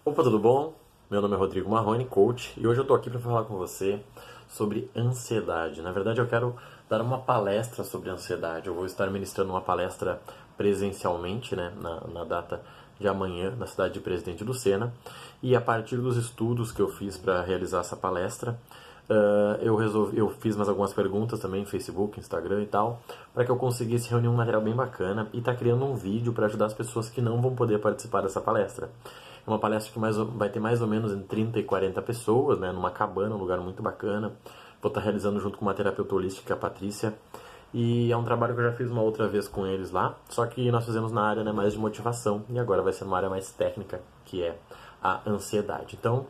Opa, tudo bom? Meu nome é Rodrigo Marrone, coach, e hoje eu tô aqui para falar com você sobre ansiedade. Na verdade, eu quero dar uma palestra sobre ansiedade. Eu vou estar ministrando uma palestra presencialmente, né, na data de amanhã, na cidade de Presidente Lucena, e a partir dos estudos que eu fiz para realizar essa palestra, eu fiz mais algumas perguntas também, Facebook, Instagram e tal, para que eu conseguisse reunir um material bem bacana e tá criando um vídeo para ajudar as pessoas que não vão poder participar dessa palestra. É uma palestra que vai ter mais ou menos entre 30 e 40 pessoas, né, numa cabana, um lugar muito bacana. Vou estar realizando junto com uma terapeuta holística, a Patrícia. E é um trabalho que eu já fiz uma outra vez com eles lá, só que nós fizemos na área, né, mais de motivação, e agora vai ser uma área mais técnica, que é a ansiedade. Então,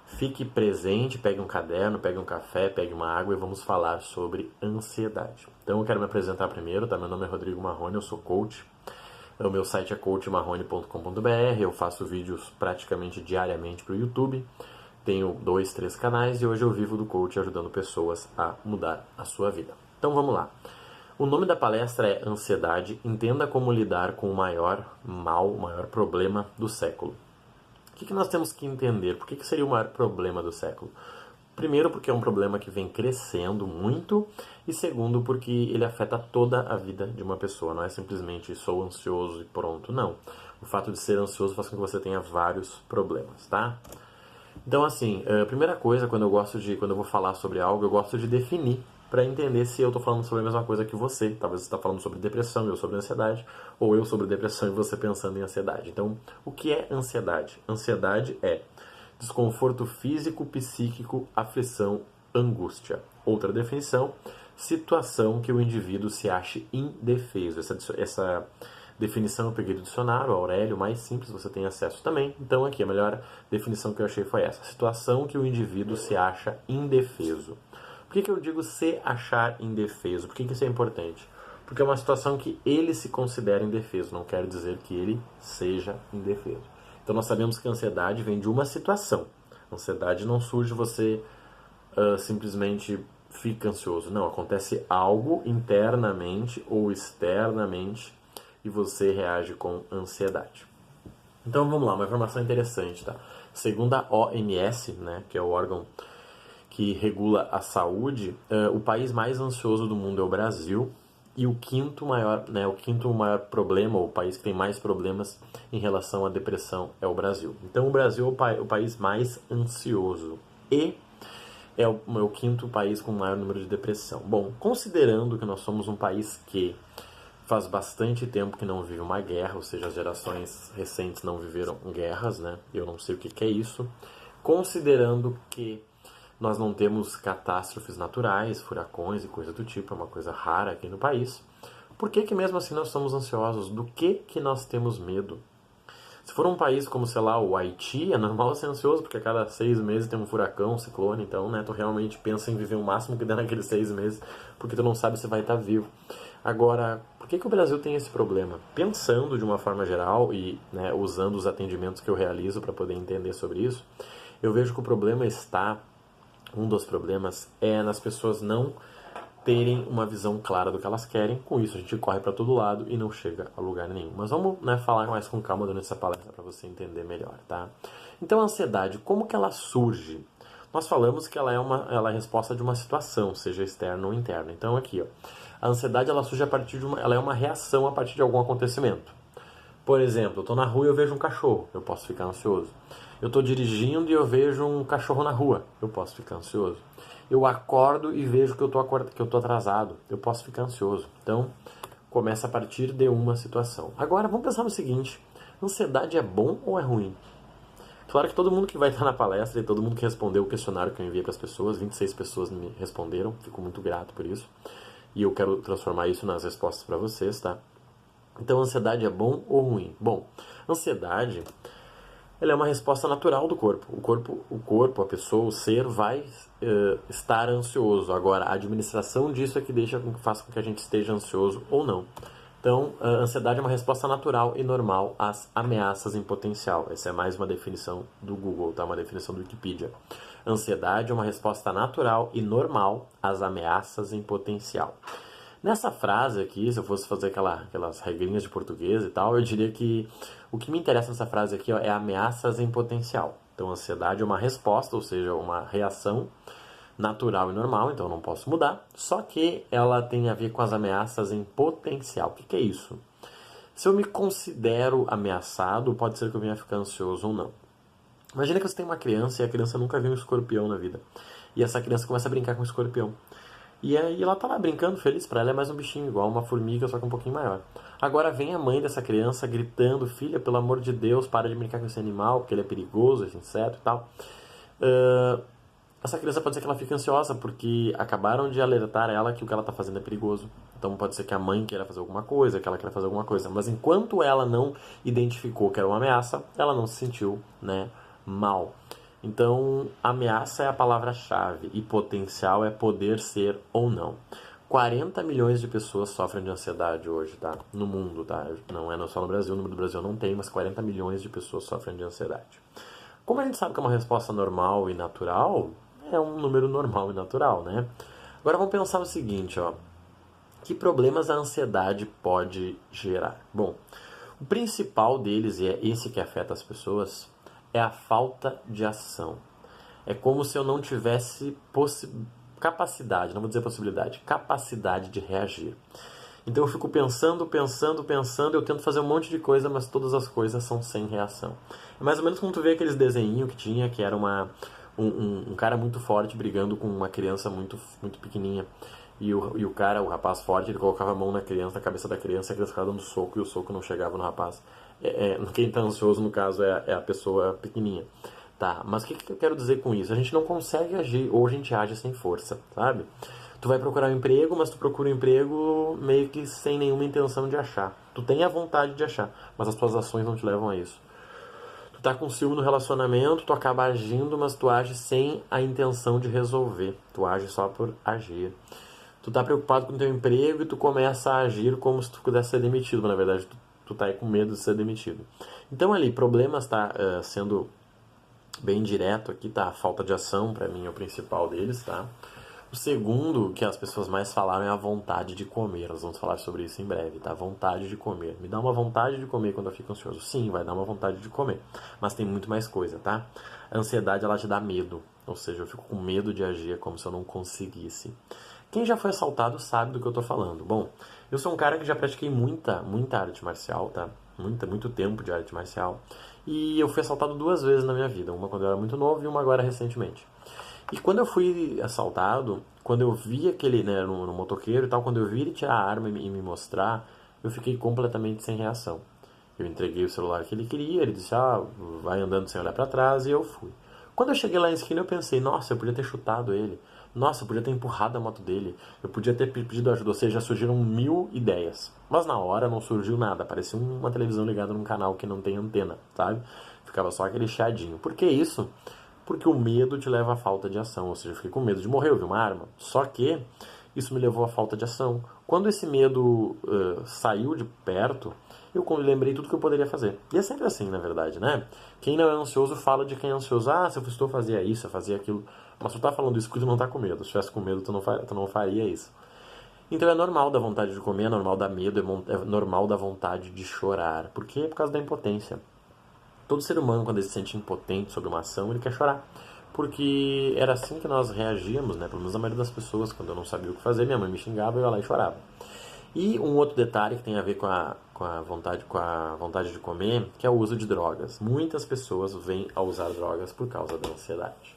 fique presente, pegue um caderno, pegue um café, pegue uma água e vamos falar sobre ansiedade. Então eu quero me apresentar primeiro, tá? Meu nome é Rodrigo Marrone, eu sou coach. O meu site é coachmarrone.com.br, eu faço vídeos praticamente diariamente para o YouTube. Tenho 2, 3 canais e hoje eu vivo do coach ajudando pessoas a mudar a sua vida. Então vamos lá. O nome da palestra é Ansiedade, entenda como lidar com o maior mal, o maior problema do século. O que nós temos que entender? Por que seria o maior problema do século? Primeiro, porque é um problema que vem crescendo muito, e segundo, porque ele afeta toda a vida de uma pessoa. Não é simplesmente sou ansioso e pronto, não. O fato de ser ansioso faz com que você tenha vários problemas, tá? Então, assim, a primeira coisa, quando eu vou falar sobre algo, eu gosto de definir para entender se eu estou falando sobre a mesma coisa que você. Talvez você está falando sobre depressão, eu sobre ansiedade, ou eu sobre depressão e você pensando em ansiedade. Então, o que é ansiedade? Ansiedade é desconforto físico, psíquico, aflição, angústia. Outra definição, situação que o indivíduo se ache indefeso. Essa definição eu peguei do dicionário, Aurélio, mais simples, você tem acesso também. Então aqui a melhor definição que eu achei foi essa: situação que o indivíduo se acha indefeso. Por que eu digo se achar indefeso? Por que isso é importante? Porque é uma situação que ele se considera indefeso, não quer dizer que ele seja indefeso. Então nós sabemos que a ansiedade vem de uma situação. A ansiedade não surge você simplesmente fica ansioso. Não, acontece algo internamente ou externamente e você reage com ansiedade. Então vamos lá, uma informação interessante, tá? Segundo a OMS, né, que é o órgão que regula a saúde, o país mais ansioso do mundo é o Brasil. E o quinto maior problema, o país que tem mais problemas em relação à depressão é o Brasil. Então o Brasil é o país mais ansioso e é o quinto país com o maior número de depressão. Bom, considerando que nós somos um país que faz bastante tempo que não vive uma guerra, ou seja, as gerações recentes não viveram guerras, né? Eu não sei o que é isso. Considerando que nós não temos catástrofes naturais, furacões e coisa do tipo, é uma coisa rara aqui no país. Por que mesmo assim nós somos ansiosos? Do que nós temos medo? Se for um país como, sei lá, o Haiti, é normal ser ansioso, porque a cada 6 meses tem um furacão, um ciclone, então, né, tu realmente pensa em viver o máximo que der naqueles 6 meses, porque tu não sabe se vai estar vivo. Agora, por que o Brasil tem esse problema? Pensando de uma forma geral e, né, usando os atendimentos que eu realizo para poder entender sobre isso, eu vejo que o problema está, um dos problemas é nas pessoas não terem uma visão clara do que elas querem. Com isso a gente corre para todo lado e não chega a lugar nenhum. Mas vamos, né, falar mais com calma durante essa palestra para você entender melhor, tá? Então a ansiedade, como que ela surge? Nós falamos que ela é a resposta de uma situação, seja externa ou interna. Então aqui, ó, a ansiedade ela surge a partir ela é uma reação a partir de algum acontecimento. Por exemplo, eu estou na rua e eu vejo um cachorro, eu posso ficar ansioso. Eu estou dirigindo e eu vejo um cachorro na rua, eu posso ficar ansioso. Eu acordo e vejo que eu estou atrasado, eu posso ficar ansioso. Então, começa a partir de uma situação. Agora, vamos pensar no seguinte: ansiedade é bom ou é ruim? Claro que todo mundo que vai estar na palestra e todo mundo que respondeu o questionário que eu enviei para as pessoas, 26 pessoas me responderam, fico muito grato por isso. E eu quero transformar isso nas respostas para vocês, tá? Então, ansiedade é bom ou ruim? Bom, ansiedade ela é uma resposta natural do corpo. O corpo, a pessoa, o ser vai estar ansioso. Agora, a administração disso é que faz com que a gente esteja ansioso ou não. Então, a ansiedade é uma resposta natural e normal às ameaças em potencial. Essa é mais uma definição do Google, tá? Uma definição do Wikipedia. Ansiedade é uma resposta natural e normal às ameaças em potencial. Nessa frase aqui, se eu fosse fazer aquelas regrinhas de português e tal, eu diria que o que me interessa nessa frase aqui, ó, é ameaças em potencial. Então, ansiedade é uma resposta, ou seja, uma reação natural e normal, então eu não posso mudar, só que ela tem a ver com as ameaças em potencial. O que é isso? Se eu me considero ameaçado, pode ser que eu venha ficar ansioso ou não. Imagina que você tem uma criança e a criança nunca viu um escorpião na vida. E essa criança começa a brincar com o escorpião. E aí ela tá lá brincando, feliz, pra ela é mais um bichinho, igual uma formiga, só que um pouquinho maior. Agora vem a mãe dessa criança gritando, filha, pelo amor de Deus, para de brincar com esse animal, porque ele é perigoso, esse inseto e tal. Essa criança pode ser que ela fique ansiosa, porque acabaram de alertar ela que o que ela tá fazendo é perigoso. Então pode ser que a mãe queira fazer alguma coisa, que ela queira fazer alguma coisa. Mas enquanto ela não identificou que era uma ameaça, ela não se sentiu, né, mal. Então, ameaça é a palavra-chave e potencial é poder ser ou não. 40 milhões de pessoas sofrem de ansiedade hoje, tá? No mundo, tá? Não é só no Brasil, o número do Brasil não tem, mas 40 milhões de pessoas sofrem de ansiedade. Como a gente sabe que é uma resposta normal e natural, é um número normal e natural, né? Agora vamos pensar o seguinte, ó. Que problemas a ansiedade pode gerar? Bom, o principal deles, e é esse que afeta as pessoas, é a falta de ação. É como se eu não tivesse capacidade, não vou dizer possibilidade, capacidade de reagir. Então eu fico pensando, eu tento fazer um monte de coisa, mas todas as coisas são sem reação. É mais ou menos como tu vê aqueles desenhinhos que tinha, que era um cara muito forte brigando com uma criança muito, muito pequenininha. E o rapaz forte, ele colocava a mão na criança, na cabeça da criança, e a criança ficava dando soco, e o soco não chegava no rapaz. Quem está ansioso, no caso, é a pessoa pequenininha. Tá, mas o que eu quero dizer com isso? A gente não consegue agir, ou a gente age sem força, sabe? Tu vai procurar um emprego, mas tu procura um emprego meio que sem nenhuma intenção de achar. Tu tem a vontade de achar, mas as tuas ações não te levam a isso. Tu tá com ciúme no relacionamento, tu acaba agindo, mas tu age sem a intenção de resolver. Tu age só por agir. Tu tá preocupado com o teu emprego e tu começa a agir como se tu pudesse ser demitido, mas na verdade tu tá aí com medo de ser demitido. Então ali, problemas tá sendo bem direto aqui, tá? A falta de ação, pra mim, é o principal deles, tá? O segundo que as pessoas mais falaram é a vontade de comer. Nós vamos falar sobre isso em breve, tá? Vontade de comer. Me dá uma vontade de comer quando eu fico ansioso. Sim, vai dar uma vontade de comer. Mas tem muito mais coisa, tá? A ansiedade, ela te dá medo. Ou seja, eu fico com medo de agir, é como se eu não conseguisse. Quem já foi assaltado sabe do que eu tô falando. Bom, eu sou um cara que já pratiquei muita arte marcial, tá? Muito tempo de arte marcial. E eu fui assaltado 2 vezes na minha vida. Uma quando eu era muito novo e uma agora recentemente. E quando eu fui assaltado, quando eu vi aquele, né, no motoqueiro e tal, quando eu vi ele tirar a arma e me mostrar, eu fiquei completamente sem reação. Eu entreguei o celular que ele queria, ele disse, vai andando sem olhar pra trás, e eu fui. Quando eu cheguei lá em esquina, eu pensei, nossa, eu podia ter chutado ele. Nossa, eu podia ter empurrado a moto dele. Eu podia ter pedido ajuda. Ou seja, surgiram 1000 ideias. Mas na hora não surgiu nada. Parecia uma televisão ligada num canal que não tem antena, sabe? Ficava só aquele chiadinho. Por que isso? Porque o medo te leva à falta de ação. Ou seja, eu fiquei com medo de morrer, eu vi uma arma. Só que isso me levou à falta de ação. Quando esse medo saiu de perto, eu lembrei tudo que eu poderia fazer. E é sempre assim, na verdade, né? Quem não é ansioso fala de quem é ansioso. Se eu estou fazia isso, eu fazia aquilo. Mas tu tá falando isso porque tu não tá com medo. Se tivesse com medo, tu não faria isso. Então é normal da vontade de comer, é normal dar medo, é normal da vontade de chorar. Por quê? Por causa da impotência. Todo ser humano, quando ele se sente impotente sobre uma ação, ele quer chorar. Porque era assim que nós reagíamos, né? Pelo menos a maioria das pessoas, quando eu não sabia o que fazer, minha mãe me xingava, eu ia lá e chorava. E um outro detalhe que tem a ver com a vontade de comer, que é o uso de drogas. Muitas pessoas vêm a usar drogas por causa da ansiedade.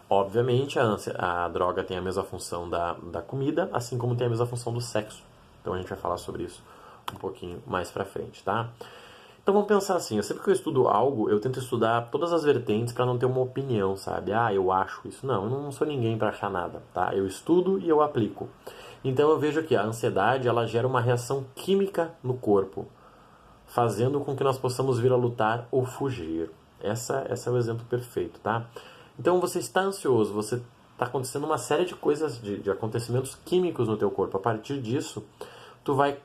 Obviamente, a droga tem a mesma função da comida, assim como tem a mesma função do sexo. Então a gente vai falar sobre isso um pouquinho mais pra frente, tá? Então vamos pensar assim, sempre que eu estudo algo, eu tento estudar todas as vertentes para não ter uma opinião, sabe? Eu acho isso. Não, eu não sou ninguém para achar nada, tá? Eu estudo e eu aplico. Então eu vejo que a ansiedade, ela gera uma reação química no corpo, fazendo com que nós possamos vir a lutar ou fugir. Esse é o exemplo perfeito, tá? Então você está ansioso, você está acontecendo uma série de coisas, de acontecimentos químicos no teu corpo. A partir disso, tu vai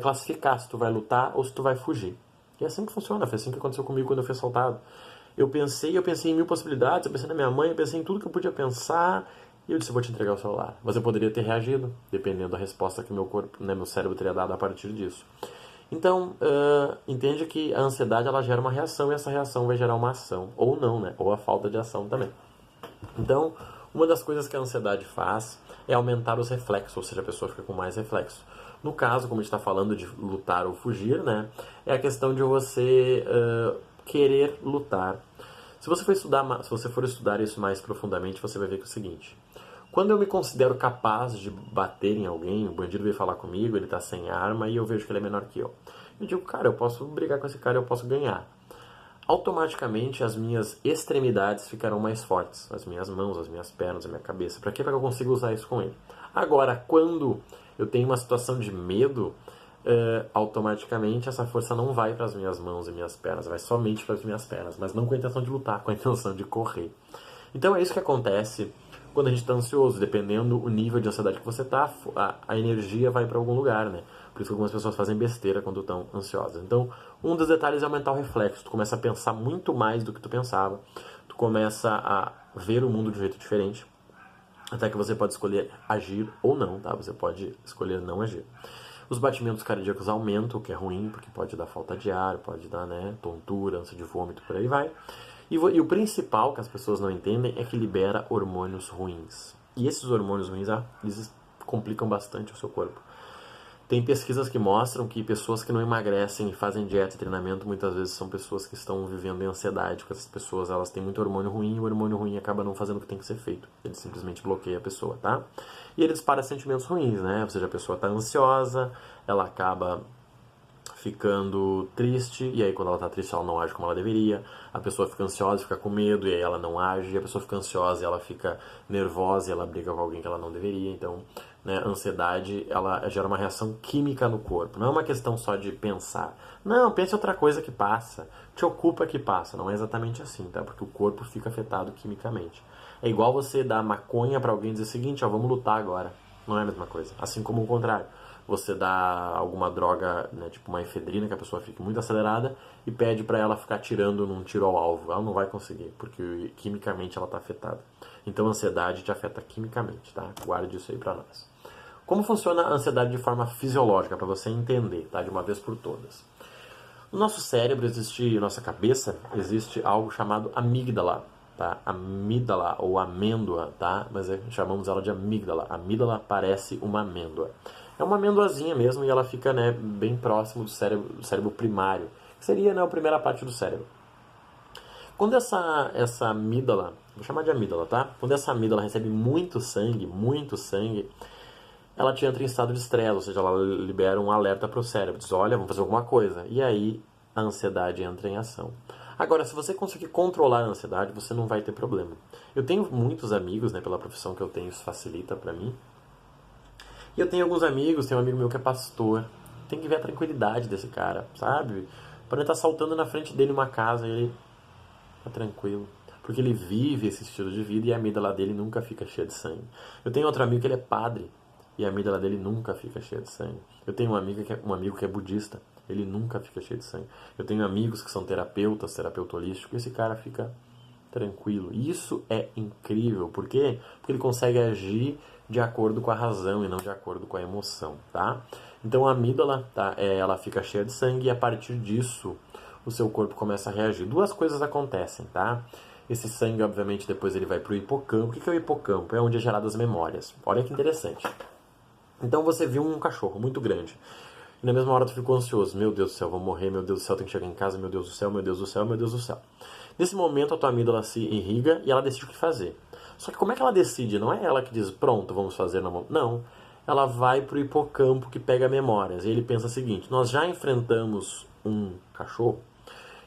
classificar se tu vai lutar ou se tu vai fugir. E é assim que funciona, foi assim que aconteceu comigo quando eu fui assaltado. Eu pensei em 1000 possibilidades, eu pensei na minha mãe, eu pensei em tudo que eu podia pensar, E eu disse, vou te entregar o celular. Mas eu poderia ter reagido, dependendo da resposta que meu corpo, né, meu cérebro teria dado a partir disso. Então, entende que a ansiedade ela gera uma reação e essa reação vai gerar uma ação. Ou não, né? Ou a falta de ação também. Então, uma das coisas que a ansiedade faz é aumentar os reflexos, ou seja, a pessoa fica com mais reflexo. No caso, como a gente está falando de lutar ou fugir, né? É a questão de você querer lutar. Se você for estudar isso mais profundamente, você vai ver que é o seguinte. Quando eu me considero capaz de bater em alguém, o bandido veio falar comigo, ele está sem arma e eu vejo que ele é menor que eu. Eu digo, cara, eu posso brigar com esse cara, eu posso ganhar. Automaticamente as minhas extremidades ficarão mais fortes. As minhas mãos, as minhas pernas, a minha cabeça. Para quê? Para que eu consiga usar isso com ele. Agora, quando eu tenho uma situação de medo, automaticamente essa força não vai para as minhas mãos e minhas pernas, vai somente para as minhas pernas, mas não com a intenção de lutar, com a intenção de correr. Então é isso que acontece quando a gente está ansioso. Dependendo do nível de ansiedade que você está, a energia vai para algum lugar, né? Por isso que algumas pessoas fazem besteira quando estão ansiosas. Então, um dos detalhes é aumentar o reflexo. Tu começa a pensar muito mais do que tu pensava. Tu começa a ver o mundo de um jeito diferente. Até que você pode escolher agir ou não, tá? Você pode escolher não agir. Os batimentos cardíacos aumentam, o que é ruim, porque pode dar falta de ar, pode dar, né, tontura, ânsia de vômito, por aí vai. E o principal que as pessoas não entendem é que libera hormônios ruins. E esses hormônios ruins, eles complicam bastante o seu corpo. Tem pesquisas que mostram que pessoas que não emagrecem e fazem dieta e treinamento muitas vezes são pessoas que estão vivendo em ansiedade, porque essas pessoas elas têm muito hormônio ruim e o hormônio ruim acaba não fazendo o que tem que ser feito. Ele simplesmente bloqueia a pessoa, tá? E ele dispara sentimentos ruins, né? Ou seja, a pessoa está ansiosa, ela acaba ficando triste, e aí quando ela está triste ela não age como ela deveria, a pessoa fica ansiosa, fica com medo, e aí ela não age, a pessoa fica ansiosa e ela fica nervosa e ela briga com alguém que ela não deveria. Então, né, a ansiedade, ela gera uma reação química no corpo, não é uma questão só de pensar. Não, pense em outra coisa que passa, te ocupa que passa, não é exatamente assim, tá? Porque o corpo fica afetado quimicamente. É igual você dar maconha para alguém e dizer o seguinte, ó, vamos lutar agora. Não é a mesma coisa, assim como o contrário. Você dá alguma droga, né, tipo uma efedrina, que a pessoa fique muito acelerada, e pede para ela ficar tirando num tiro ao alvo. Ela não vai conseguir, porque quimicamente ela está afetada. Então a ansiedade te afeta quimicamente, tá? Guarde isso aí para nós. Como funciona a ansiedade de forma fisiológica, para você entender, tá? De uma vez por todas. No nosso cérebro existe, nossa cabeça, existe algo chamado amígdala, tá? Amígdala ou amêndoa, tá? Mas chamamos ela de amígdala. A amígdala parece uma amêndoa. É uma amêndoazinha mesmo e ela fica, né, bem próximo do cérebro primário, que seria, né, a primeira parte do cérebro. Quando essa amígdala, vou chamar de amígdala, tá? Quando essa amígdala recebe muito sangue, ela te entra em estado de estresse, ou seja, ela libera um alerta para o cérebro, diz, olha, vamos fazer alguma coisa. E aí a ansiedade entra em ação. Agora, se você conseguir controlar a ansiedade, você não vai ter problema. Eu tenho muitos amigos, né, pela profissão que eu tenho, isso facilita para mim. E eu tenho alguns amigos, tem um amigo meu que é pastor. Tem que ver a tranquilidade desse cara, sabe? Para ele estar saltando na frente dele uma casa e ele tá tranquilo. Porque ele vive esse estilo de vida e a amígdala dele nunca fica cheia de sangue. Eu tenho outro amigo que ele é padre e a amígdala dele nunca fica cheia de sangue. Eu tenho um amigo que é budista, ele nunca fica cheio de sangue. Eu tenho amigos que são terapeuta holístico, e esse cara fica tranquilo. Isso é incrível. Por quê? Porque ele consegue agir de acordo com a razão e não de acordo com a emoção, tá? Então a amígdala, tá, ela fica cheia de sangue e a partir disso o seu corpo começa a reagir. Duas coisas acontecem, tá? Esse sangue, obviamente, depois ele vai para o hipocampo. O que é o hipocampo? É onde é gerado as memórias. Olha que interessante. Então você viu um cachorro muito grande. E na mesma hora tu ficou ansioso. Meu Deus do céu, vou morrer. Meu Deus do céu, tenho que chegar em casa. Meu Deus do céu, meu Deus do céu, meu Deus do céu. Nesse momento a tua amígdala se irriga e ela decide o que fazer. Só que como é que ela decide? Não é ela que diz, pronto, vamos fazer. Não. Ela vai para o hipocampo que pega memórias. E ele pensa o seguinte, nós já enfrentamos um cachorro.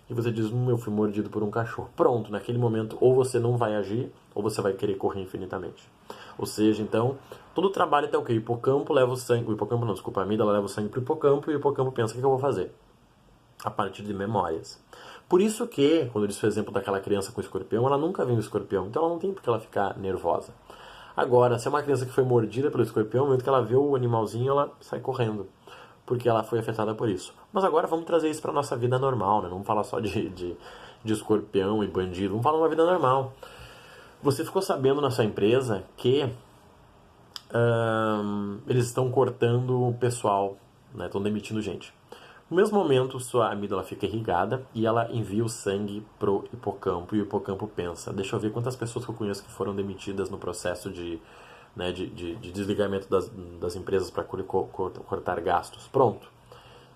E você diz, eu fui mordido por um cachorro. Pronto, naquele momento ou você não vai agir, ou você vai querer correr infinitamente. Ou seja, então, todo o trabalho até o que? O hipocampo leva o sangue... a amígdala leva o sangue para o hipocampo e o hipocampo pensa, o que eu vou fazer? A partir de memórias. Por isso que, quando eu disse o exemplo daquela criança com o escorpião, ela nunca viu o escorpião, então ela não tem por que ela ficar nervosa. Agora, se é uma criança que foi mordida pelo escorpião, no momento que ela vê o animalzinho, ela sai correndo, porque ela foi afetada por isso. Mas agora vamos trazer isso para a nossa vida normal, né? Não vamos falar só de escorpião e bandido, vamos falar uma vida normal. Você ficou sabendo na sua empresa que eles estão cortando o pessoal, né? Estão demitindo gente. No mesmo momento, sua amígdala fica irrigada e ela envia o sangue pro hipocampo, e o hipocampo pensa, deixa eu ver quantas pessoas que eu conheço que foram demitidas no processo de, né, de desligamento das empresas para cortar gastos. Pronto.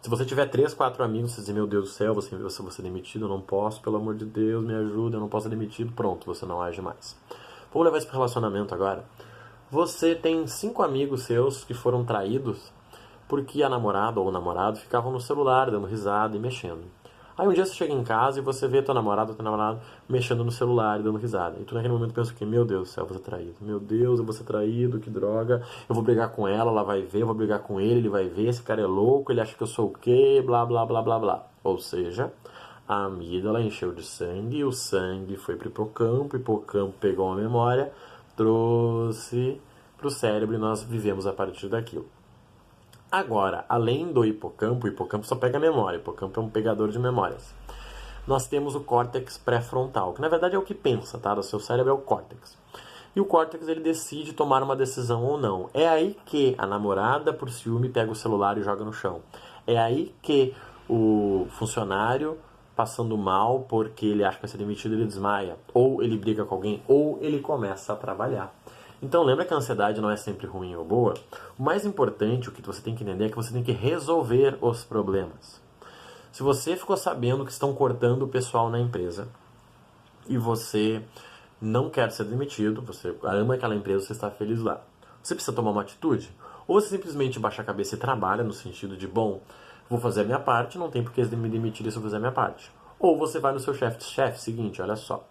Se você tiver 3, 4 amigos, você diz, meu Deus do céu, você vai ser demitido, eu não posso, pelo amor de Deus, me ajuda, eu não posso ser demitido, pronto, você não age mais. Vamos levar isso para o relacionamento agora. Você tem 5 amigos seus que foram traídos porque a namorada ou o namorado ficavam no celular, dando risada e mexendo. Aí um dia você chega em casa e você vê teu namorado ou teu namorado mexendo no celular e dando risada. E tu naquele momento pensa que, meu Deus do céu, eu vou ser traído. Meu Deus, eu vou ser traído, que droga. Eu vou brigar com ela vai ver, eu vou brigar com ele vai ver, esse cara é louco, ele acha que eu sou o quê, blá, blá, blá, blá, blá. Ou seja, a amígdala encheu de sangue e o sangue foi pro hipocampo, o hipocampo pegou uma memória, trouxe pro cérebro e nós vivemos a partir daquilo. Agora, além do hipocampo, o hipocampo só pega memória, o hipocampo é um pegador de memórias. Nós temos o córtex pré-frontal, que na verdade é o que pensa, tá? Do seu cérebro é o córtex. E o córtex, ele decide tomar uma decisão ou não. É aí que a namorada, por ciúme, pega o celular e joga no chão. É aí que o funcionário, passando mal porque ele acha que vai ser demitido, ele desmaia. Ou ele briga com alguém, ou ele começa a trabalhar. Então lembra que a ansiedade não é sempre ruim ou boa? O mais importante, o que você tem que entender é que você tem que resolver os problemas. Se você ficou sabendo que estão cortando o pessoal na empresa e você não quer ser demitido, você ama aquela empresa, você está feliz lá, você precisa tomar uma atitude? Ou você simplesmente baixa a cabeça e trabalha no sentido de, bom, vou fazer a minha parte, não tem por que me demitir se eu fizer a minha parte. Ou você vai no seu chefe, seguinte, olha só,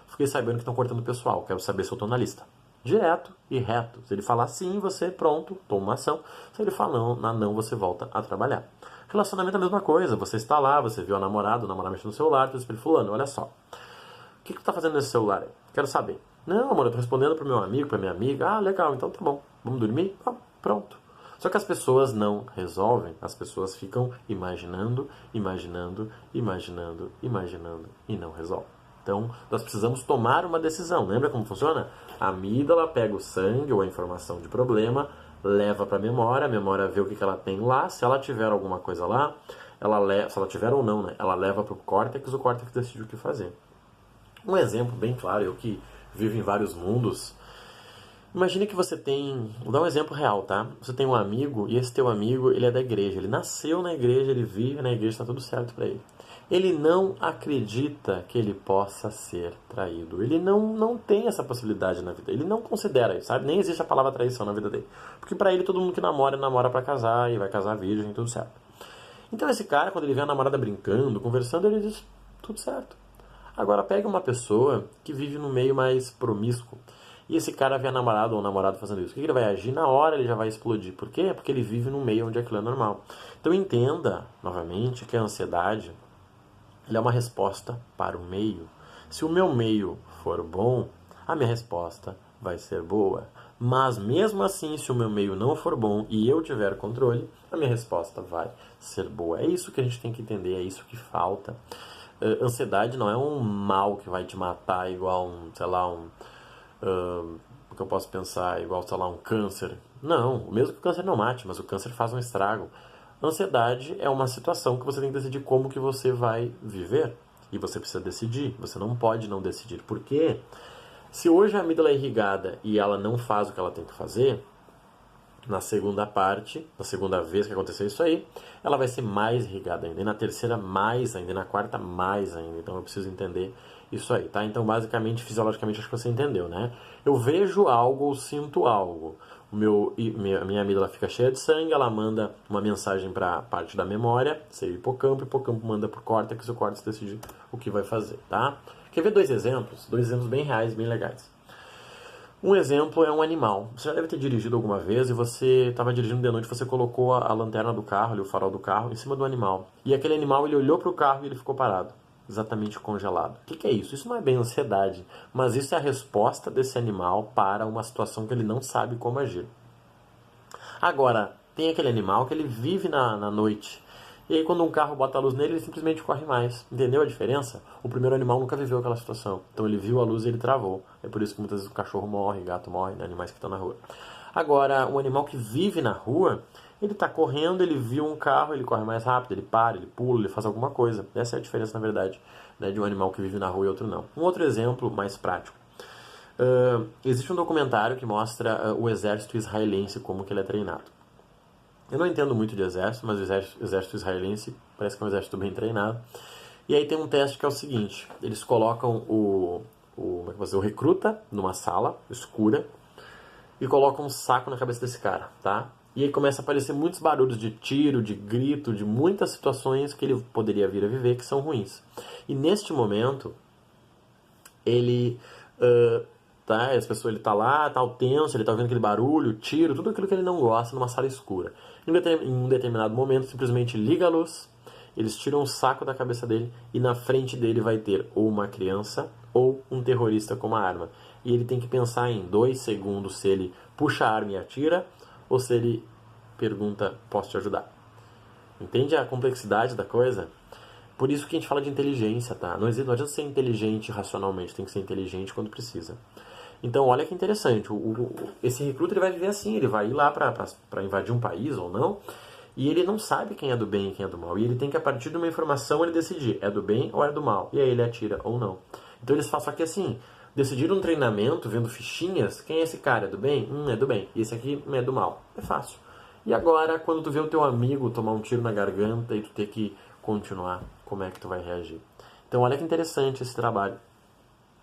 fiquei sabendo que estão cortando o pessoal, quero saber se eu estou na lista. Direto e reto. Se ele falar sim, você pronto, toma uma ação. Se ele falar não, você volta a trabalhar. Relacionamento é a mesma coisa. Você está lá, você viu a namorada, o namorado mexendo no celular, tu diz pra ele, fulano, olha só. O que tu tá fazendo nesse celular aí? Quero saber. Não, amor, eu tô respondendo pro meu amigo, pra minha amiga. Ah, legal, então tá bom. Vamos dormir? Ah, pronto. Só que as pessoas não resolvem. As pessoas ficam imaginando, imaginando, imaginando, imaginando e não resolvem. Então, nós precisamos tomar uma decisão. Lembra como funciona? A amígdala pega o sangue ou a informação de problema, leva para a memória vê o que ela tem lá. Se ela tiver alguma coisa lá, se ela tiver ou não, né, ela leva para o córtex decide o que fazer. Um exemplo bem claro, eu que vivo em vários mundos, imagine que você tem, vou dar um exemplo real, tá? Você tem um amigo e esse teu amigo, ele é da igreja, ele nasceu na igreja, ele vive na igreja, está tudo certo para ele. Ele não acredita que ele possa ser traído. Ele não tem essa possibilidade na vida. Ele não considera isso, sabe? Nem existe a palavra traição na vida dele. Porque pra ele, todo mundo que namora pra casar e vai casar virgem, tudo certo. Então esse cara, quando ele vê a namorada brincando, conversando, ele diz, tudo certo. Agora pega uma pessoa que vive no meio mais promíscuo e esse cara vê a namorada ou o namorado fazendo isso. O que ele vai agir? Na hora ele já vai explodir. Por quê? Porque ele vive num meio onde aquilo é normal. Então entenda, novamente, que a ansiedade ele é uma resposta para o meio. Se o meu meio for bom, a minha resposta vai ser boa. Mas mesmo assim, se o meu meio não for bom e eu tiver controle, a minha resposta vai ser boa. É isso que a gente tem que entender, é isso que falta. Ansiedade não é um mal que vai te matar igual o que eu posso pensar, igual, um câncer. Não, mesmo que o câncer não mate, mas o câncer faz um estrago. Ansiedade é uma situação que você tem que decidir como que você vai viver. E você precisa decidir. Você não pode não decidir. Por quê? Se hoje a amígdala é irrigada e ela não faz o que ela tem que fazer, na segunda vez que acontecer isso aí, ela vai ser mais irrigada ainda. E na terceira, mais ainda. E na quarta, mais ainda. Então eu preciso entender isso aí, tá? Então, basicamente, fisiologicamente, acho que você entendeu, né? Eu vejo algo ou sinto algo. A minha amígdala fica cheia de sangue, ela manda uma mensagem para a parte da memória, seria o hipocampo manda para o córtex, e o córtex decide o que vai fazer, tá? Quer ver dois exemplos bem reais, bem legais. Um exemplo é um animal. Você já deve ter dirigido alguma vez e você estava dirigindo de noite, você colocou a lanterna do carro, ali, o farol do carro, em cima do animal. E aquele animal, ele olhou para o carro e ele ficou parado. Exatamente congelado. O que é isso? Isso não é bem ansiedade, mas isso é a resposta desse animal para uma situação que ele não sabe como agir. Agora, tem aquele animal que ele vive na noite E aí quando um carro bota a luz nele, ele simplesmente corre mais. Entendeu a diferença? O primeiro animal nunca viveu aquela situação. Então ele viu a luz e ele travou. É por isso que muitas vezes o cachorro morre, o gato morre, né? Animais que estão na rua. Agora, um animal que vive na rua, ele está correndo, ele viu um carro, ele corre mais rápido, ele para, ele pula, ele faz alguma coisa. Essa é a diferença, na verdade, né, de um animal que vive na rua e outro não. Um outro exemplo mais prático. Existe um documentário que mostra o exército israelense, como que ele é treinado. Eu não entendo muito de exército, mas o exército israelense parece que é um exército bem treinado. E aí tem um teste que é o seguinte: eles colocam como é que o recruta numa sala escura e colocam um saco na cabeça desse cara, tá? E aí começa a aparecer muitos barulhos de tiro, de grito, de muitas situações que ele poderia vir a viver que são ruins. E neste momento, ele tá, ele tá lá, tá tenso, ele tá ouvindo aquele barulho, tiro, tudo aquilo que ele não gosta numa sala escura. Em um determinado momento, simplesmente liga a luz, eles tiram um saco da cabeça dele e na frente dele vai ter ou uma criança ou um terrorista com uma arma. E ele tem que pensar em 2 segundos se ele puxa a arma e atira ou se ele pergunta, posso te ajudar? Entende a complexidade da coisa? Por isso que a gente fala de inteligência, tá? Não adianta ser inteligente racionalmente, tem que ser inteligente quando precisa. Então, olha que interessante, esse recruta ele vai viver assim, ele vai ir lá para invadir um país ou não, e ele não sabe quem é do bem e quem é do mal. E ele tem que, a partir de uma informação, ele decidir, é do bem ou é do mal. E aí ele atira ou não. Então eles fazem, só que assim, decidir um treinamento, vendo fichinhas, quem é esse cara, é do bem? É do bem. E esse aqui é do mal. É fácil. E agora, quando tu vê o teu amigo tomar um tiro na garganta e tu ter que continuar, como é que tu vai reagir? Então olha que interessante esse trabalho.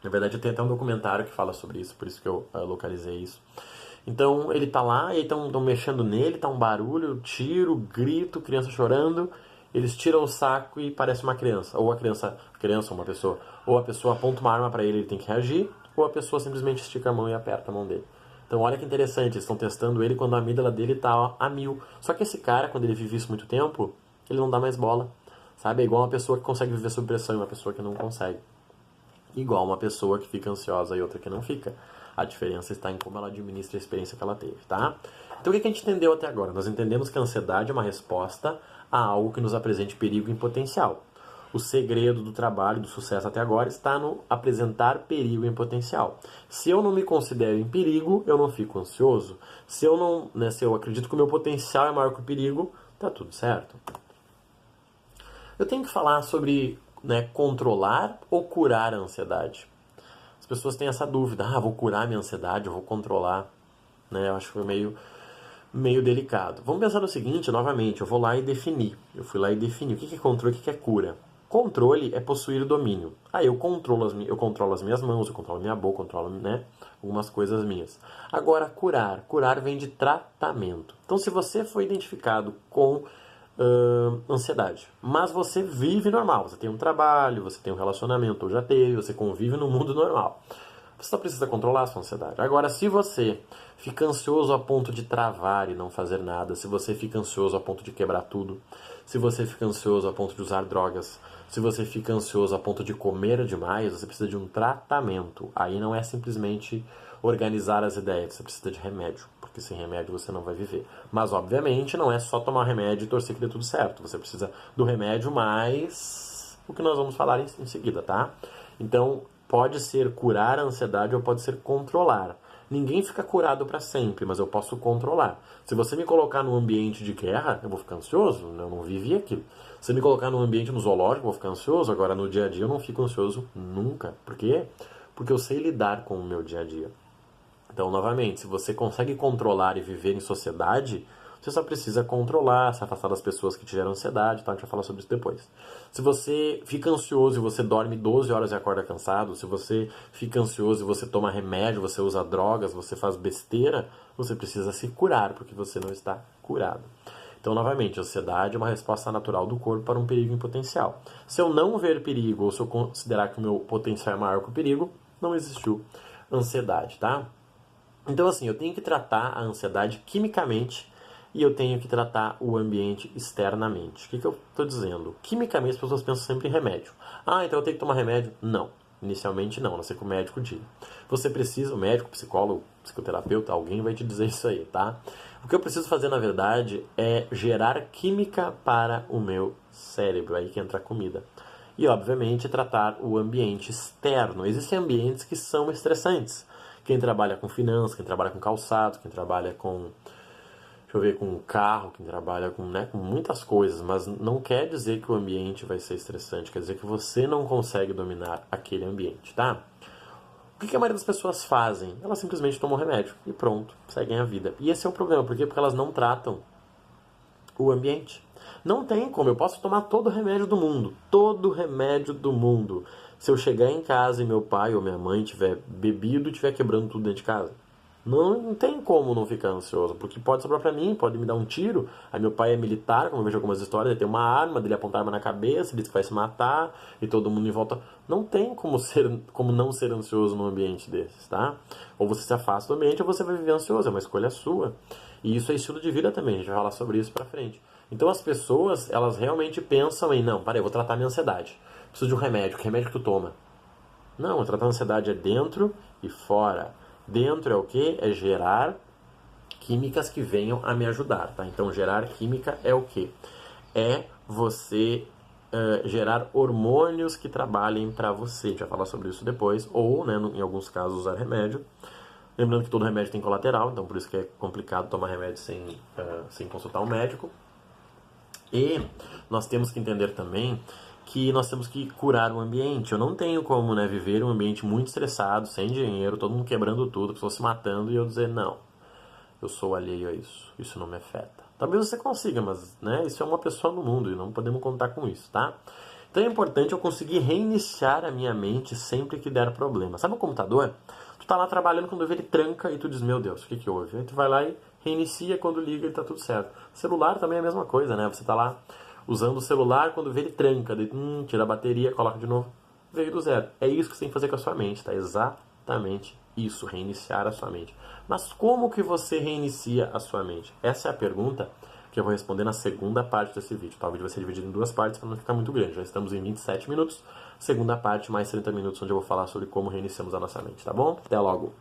Na verdade, tem até um documentário que fala sobre isso, por isso que eu localizei isso. Então, ele tá lá, e estão mexendo nele, tá um barulho, tiro, grito, criança chorando. Eles tiram o saco e parece uma criança. Ou a criança uma pessoa. Ou a pessoa aponta uma arma para ele, ele tem que reagir. Ou a pessoa simplesmente estica a mão e aperta a mão dele. Então, olha que interessante, eles estão testando ele quando a amígdala dele tá a 1000. Só que esse cara, quando ele vive isso muito tempo, ele não dá mais bola. Sabe? É igual uma pessoa que consegue viver sob pressão e uma pessoa que não consegue. Igual uma pessoa que fica ansiosa e outra que não fica. A diferença está em como ela administra a experiência que ela teve, tá? Então o que a gente entendeu até agora? Nós entendemos que a ansiedade é uma resposta a algo que nos apresente perigo em potencial. O segredo do trabalho, do sucesso até agora, está no apresentar perigo em potencial. Se eu não me considero em perigo, eu não fico ansioso. Se eu acredito que o meu potencial é maior que o perigo, tá tudo certo. Eu tenho que falar sobre controlar ou curar a ansiedade. As pessoas têm essa dúvida, vou curar minha ansiedade, eu vou controlar, eu acho que foi meio delicado. Vamos pensar no seguinte, novamente, eu vou lá e definir. Eu fui lá e defini o que é controle e o que é cura. Controle é possuir domínio. Eu controlo as minhas mãos, eu controlo a minha boca, controlo algumas coisas minhas. Agora, curar vem de tratamento. Então, se você foi identificado com ansiedade, mas você vive normal, você tem um trabalho, você tem um relacionamento, ou já teve, você convive no mundo normal, você só precisa controlar a sua ansiedade. Agora, se você fica ansioso a ponto de travar e não fazer nada, se você fica ansioso a ponto de quebrar tudo, se você fica ansioso a ponto de usar drogas, se você fica ansioso a ponto de comer demais, você precisa de um tratamento. Aí não é simplesmente organizar as ideias, você precisa de remédio, porque sem remédio você não vai viver. Mas, obviamente, não é só tomar remédio e torcer que dê tudo certo. Você precisa do remédio mais o que nós vamos falar em seguida, tá? Então, pode ser curar a ansiedade ou pode ser controlar. Ninguém fica curado para sempre, mas eu posso controlar. Se você me colocar num ambiente de guerra, eu vou ficar ansioso, eu não vivi aquilo. Se você me colocar num ambiente no zoológico, eu vou ficar ansioso. Agora, no dia a dia, eu não fico ansioso nunca. Por quê? Porque eu sei lidar com o meu dia a dia. Então, novamente, se você consegue controlar e viver em sociedade, você só precisa controlar, se afastar das pessoas que te geram ansiedade, tá? A gente vai falar sobre isso depois. Se você fica ansioso e você dorme 12 horas e acorda cansado, se você fica ansioso e você toma remédio, você usa drogas, você faz besteira, você precisa se curar, porque você não está curado. Então, novamente, a ansiedade é uma resposta natural do corpo para um perigo em potencial. Se eu não ver perigo, ou se eu considerar que o meu potencial é maior que o perigo, não existiu ansiedade, tá? Então, assim, eu tenho que tratar a ansiedade quimicamente e eu tenho que tratar o ambiente externamente. O que eu estou dizendo? Quimicamente, as pessoas pensam sempre em remédio. Então eu tenho que tomar remédio? Não. Inicialmente, não. A não ser que o médico diga. Você precisa, o médico, psicólogo, psicoterapeuta, alguém vai te dizer isso aí, tá? O que eu preciso fazer, na verdade, é gerar química para o meu cérebro, aí que entra a comida. E, obviamente, tratar o ambiente externo. Existem ambientes que são estressantes. Quem trabalha com finanças, quem trabalha com calçado, quem trabalha com, deixa eu ver, com carro, quem trabalha com, né, com muitas coisas, mas não quer dizer que o ambiente vai ser estressante, quer dizer que você não consegue dominar aquele ambiente, tá? O que a maioria das pessoas fazem? Elas simplesmente tomam remédio e pronto, seguem a vida. E esse é o problema, por quê? Porque elas não tratam o ambiente. Não tem como, eu posso tomar todo o remédio do mundo, todo o remédio do mundo. Se eu chegar em casa e meu pai ou minha mãe tiver bebido e estiver quebrando tudo dentro de casa, não tem como não ficar ansioso, porque pode sobrar pra mim, pode me dar um tiro. Aí meu pai é militar, como eu vejo algumas histórias, ele tem uma arma, dele apontar a arma na cabeça, diz que vai se matar e todo mundo em volta. Não tem como não ser ansioso num ambiente desses, tá? Ou você se afasta do ambiente ou você vai viver ansioso, é uma escolha sua. E isso é estilo de vida também, a gente vai falar sobre isso pra frente. Então as pessoas, elas realmente pensam em, não, peraí, eu vou tratar minha ansiedade. Preciso de um remédio, que remédio que tu toma? Não, tratar a ansiedade é dentro e fora. Dentro é o que? É gerar químicas que venham a me ajudar, tá? Então, gerar química é o que? É você gerar hormônios que trabalhem para você. A gente vai falar sobre isso depois. Ou, né, em alguns casos, usar remédio. Lembrando que todo remédio tem colateral, então por isso que é complicado tomar remédio sem consultar um médico. E nós temos que entender também que nós temos que curar o ambiente. Eu não tenho como, né, viver em um ambiente muito estressado, sem dinheiro, todo mundo quebrando tudo, pessoas se matando, e eu dizer, não, eu sou alheio a isso, isso não me afeta. Talvez você consiga, mas, né, isso é uma pessoa no mundo e não podemos contar com isso, tá? Então é importante eu conseguir reiniciar a minha mente sempre que der problema. Sabe o computador? Tu tá lá trabalhando, quando vê ele tranca e tu diz, meu Deus, o que houve? Aí tu vai lá e reinicia, quando liga e tá tudo certo. Celular também é a mesma coisa, né? Você tá lá usando o celular, quando vê ele tranca, daí, tira a bateria, coloca de novo, veio do zero. É isso que você tem que fazer com a sua mente, tá? Exatamente isso, reiniciar a sua mente. Mas como que você reinicia a sua mente? Essa é a pergunta que eu vou responder na segunda parte desse vídeo. Tá? O vídeo vai ser dividido em duas partes para não ficar muito grande. Já estamos em 27 minutos. Segunda parte, mais 30 minutos, onde eu vou falar sobre como reiniciamos a nossa mente, tá bom? Até logo!